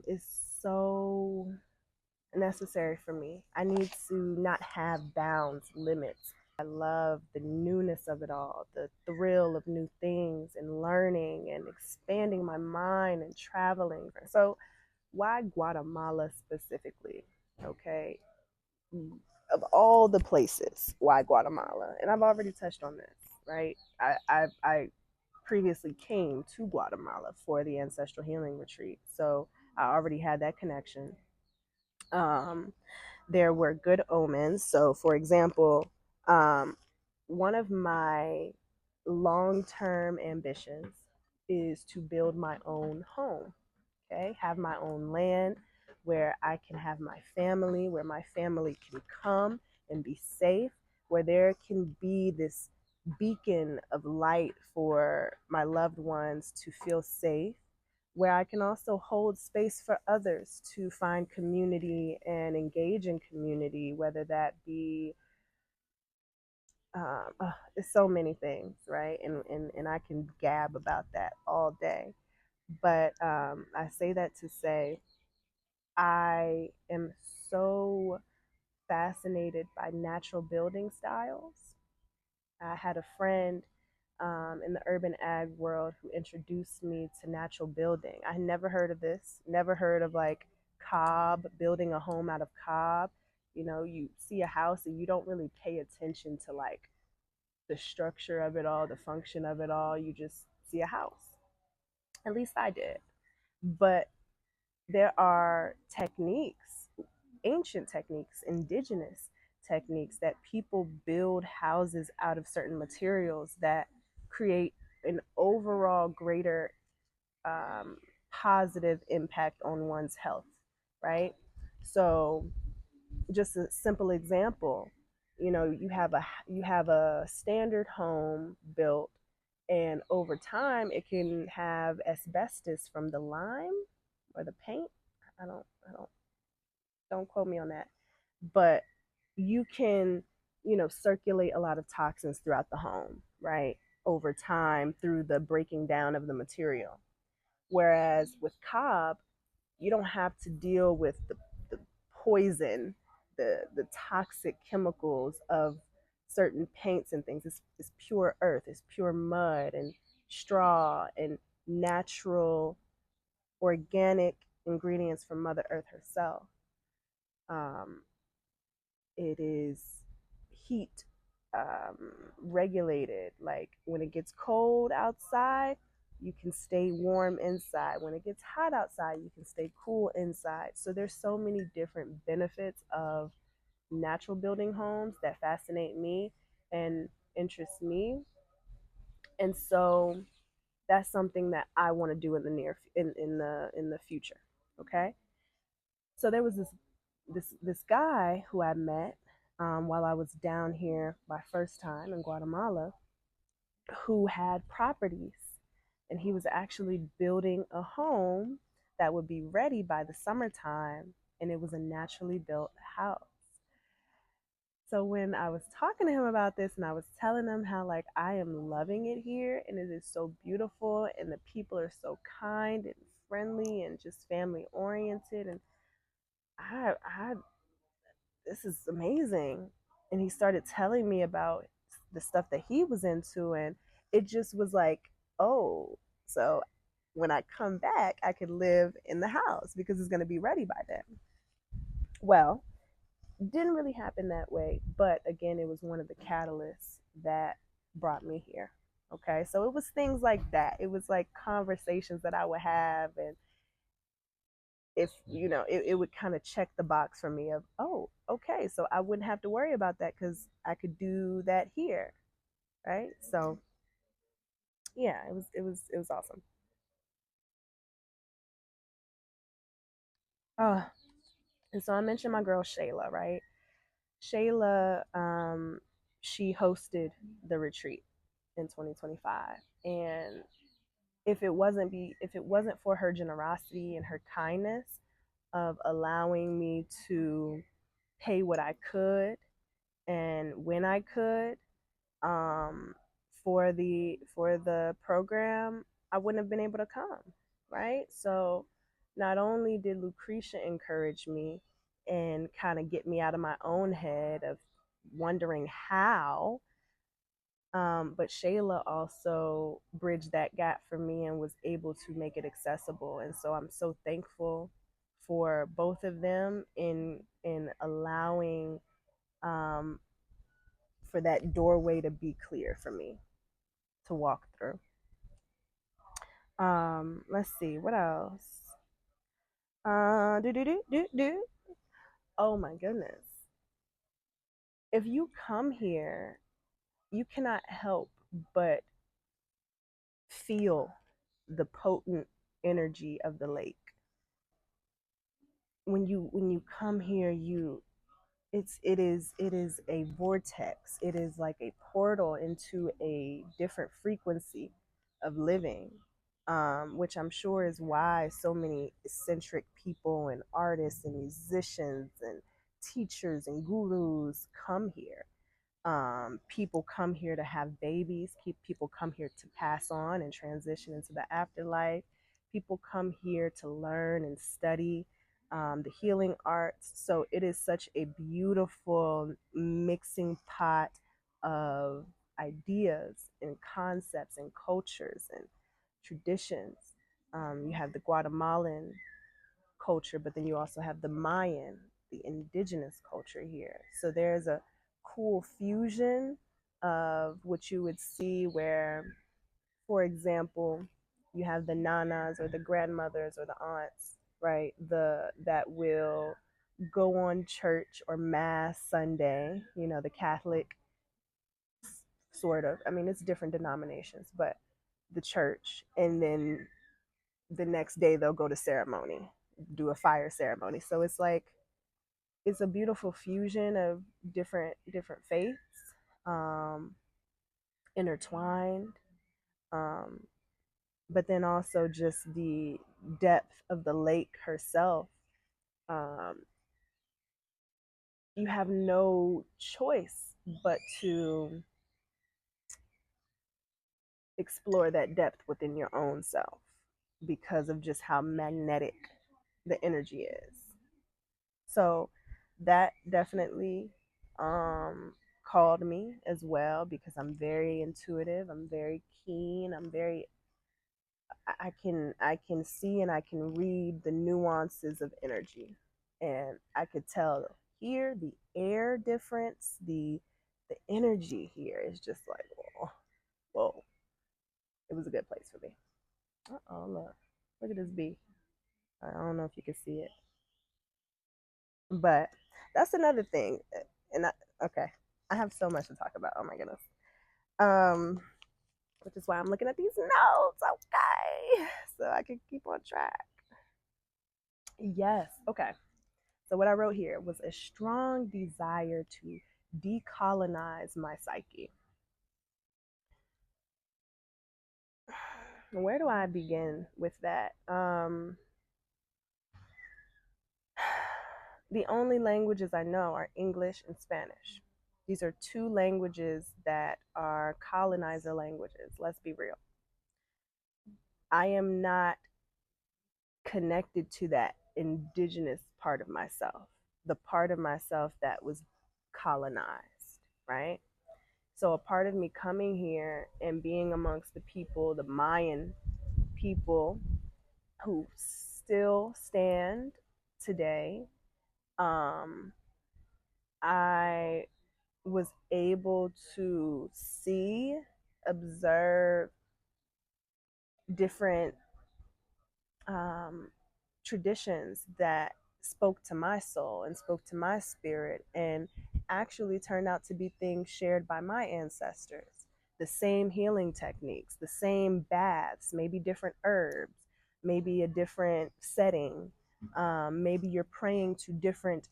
is so necessary for me. I need to not have bounds, limits. I love the newness of it all, the thrill of new things and learning and expanding my mind and traveling. So, why Guatemala specifically? Okay. Of all the places, why Guatemala? And I've already touched on this, right? I previously came to Guatemala for the ancestral healing retreat. So I already had that connection. Um, there were good omens. So, for example, um, one of my long term ambitions is to build my own home, okay? Have my own land where I can have my family, where my family can come and be safe, where there can be this beacon of light for my loved ones to feel safe, where I can also hold space for others to find community and engage in community, whether that be it's so many things, right? And I can gab about that all day. But I say that to say I am so fascinated by natural building styles. I had a friend in the urban ag world who introduced me to natural building. I never heard of this, never heard of like cob, building a home out of cob. You know, you see a house and you don't really pay attention to like the structure of it all, the function of it all. You just see a house. At least I did. But there are techniques, ancient techniques, indigenous techniques that people build houses out of certain materials that create an overall greater um, positive impact on one's health, right? So, just a simple example, you know, you have a standard home built, and over time it can have asbestos from the lime or the paint. I don't quote me on that, but you can, circulate a lot of toxins throughout the home, right? Over time through the breaking down of the material. Whereas with cob, you don't have to deal with the poison, the toxic chemicals of certain paints and things. It's pure earth, it's pure mud and straw and natural organic ingredients from Mother Earth herself. Um, it is heat regulated. Like when it gets cold outside, you can stay warm inside. When it gets hot outside, you can stay cool inside. So there's so many different benefits of natural building homes that fascinate me and interest me. And so that's something that I want to do in the in the future. Okay. So there was this guy who I met while I was down here my first time in Guatemala, who had properties, and he was actually building a home that would be ready by the summertime, and it was a naturally built house. So when I was talking to him about this and I was telling him how like I am loving it here and it is so beautiful and the people are so kind and friendly and just family oriented, and I this is amazing. And he started telling me about the stuff that he was into, and it just was like, oh, so when I come back, I could live in the house because it's going to be ready by then. Well, didn't really happen that way, but again, it was one of the catalysts that brought me here. Okay, so it was things like that. It was like conversations that I would have, and if it would kind of check the box for me of, oh, okay, so I wouldn't have to worry about that because I could do that here, right? So yeah, it was awesome. Oh, and so I mentioned my girl Shayla, right? Shayla, she hosted the retreat in 2025, and if it wasn't for her generosity and her kindness of allowing me to pay what I could and when I could, um, for the program, I wouldn't have been able to come, right? So not only did Lucretia encourage me and kind of get me out of my own head of wondering how, but Shayla also bridged that gap for me and was able to make it accessible. And so I'm so thankful for both of them in allowing um, for that doorway to be clear for me to walk through. Let's see what else. Do do do do do. Oh my goodness! If you come here, you cannot help but feel the potent energy of the lake. When you come here, it is a vortex. It is like a portal into a different frequency of living, which I'm sure is why so many eccentric people and artists and musicians and teachers and gurus come here. People come here to have babies. People come here to pass on and transition into the afterlife. People come here to learn and study the healing arts. So it is such a beautiful mixing pot of ideas and concepts and cultures and traditions. You have the Guatemalan culture, but then you also have the Mayan, the indigenous culture here. So there's a cool fusion of what you would see where, for example, you have the nanas or the grandmothers or the aunts, right? The that will go on church or mass Sunday, the Catholic sort of. I mean, it's different denominations, but the church, and then the next day they'll go to ceremony, do a fire ceremony. So it's like it's a beautiful fusion of different faiths um, intertwined, um, but then also just the depth of the lake herself. Um, you have no choice but to explore that depth within your own self because of just how magnetic the energy is. So that definitely um, called me as well because I'm very intuitive. I'm very keen. I can see and I can read the nuances of energy, and I could tell here the air difference, the energy here is just like whoa, whoa. It was a good place for me. Oh look at this bee. I don't know if you can see it, but that's another thing. And okay, I have so much to talk about. Oh my goodness. Um, which is why I'm looking at these notes. Okay, so I can keep on track. Yes. Okay. So what I wrote here was a strong desire to decolonize my psyche. Where do I begin with that? The only languages I know are English and Spanish. These are two languages that are colonizer languages. Let's be real. I am not connected to that indigenous part of myself, the part of myself that was colonized, right? So a part of me coming here and being amongst the people, the Mayan people who still stand today, I was able to see, observe different um, traditions that spoke to my soul and spoke to my spirit and actually turned out to be things shared by my ancestors. The same healing techniques, the same baths, maybe different herbs, maybe a different setting. Maybe you're praying to different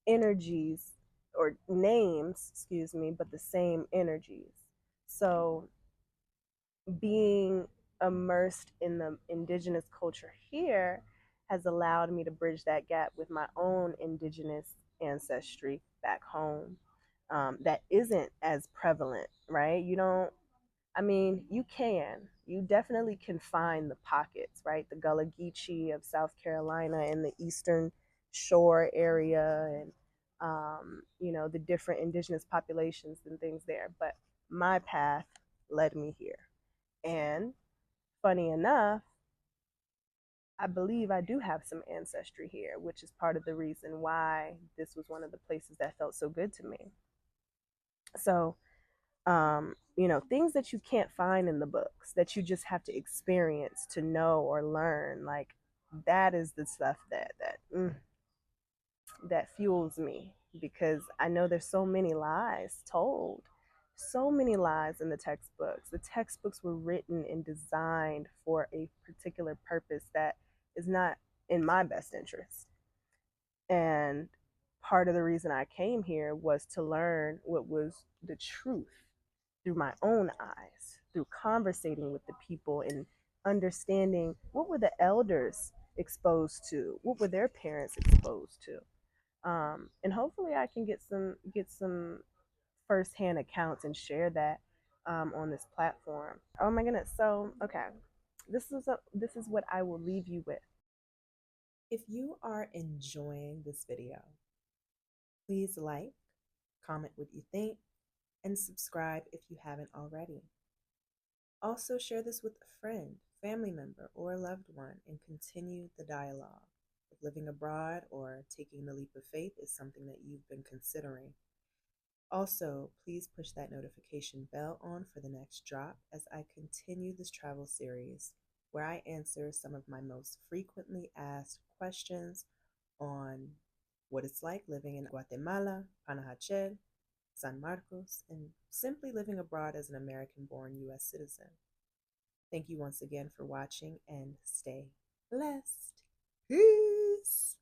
energies or names, excuse me, but the same energies. So being immersed in the indigenous culture here has allowed me to bridge that gap with my own indigenous ancestry back home, that isn't as prevalent, right? You don't, I mean, you can, you definitely can find the pockets, right? The Gullah Geechee of South Carolina and the Eastern Shore area, and the different indigenous populations and things there. But my path led me here. And funny enough, I believe I do have some ancestry here, which is part of the reason why this was one of the places that felt so good to me. So, things that you can't find in the books that you just have to experience to know or learn, like that is the stuff that fuels me, because I know there's so many lies told, so many lies in the textbooks. The textbooks were written and designed for a particular purpose that is not in my best interest. And part of the reason I came here was to learn what was the truth through my own eyes, through conversating with the people and understanding what were the elders exposed to, what were their parents exposed to. And hopefully I can get some firsthand accounts and share that on this platform. Oh my goodness! So okay, this is what I will leave you with. If you are enjoying this video, please like, comment what you think, and subscribe if you haven't already. Also, share this with a friend, family member, or a loved one and continue the dialogue. If living abroad or taking the leap of faith is something that you've been considering. Also, please push that notification bell on for the next drop as I continue this travel series where I answer some of my most frequently asked questions on what it's like living in Guatemala, Panajachel, San Marcos, and simply living abroad as an American-born U.S. citizen. Thank you once again for watching and stay blessed. Peace.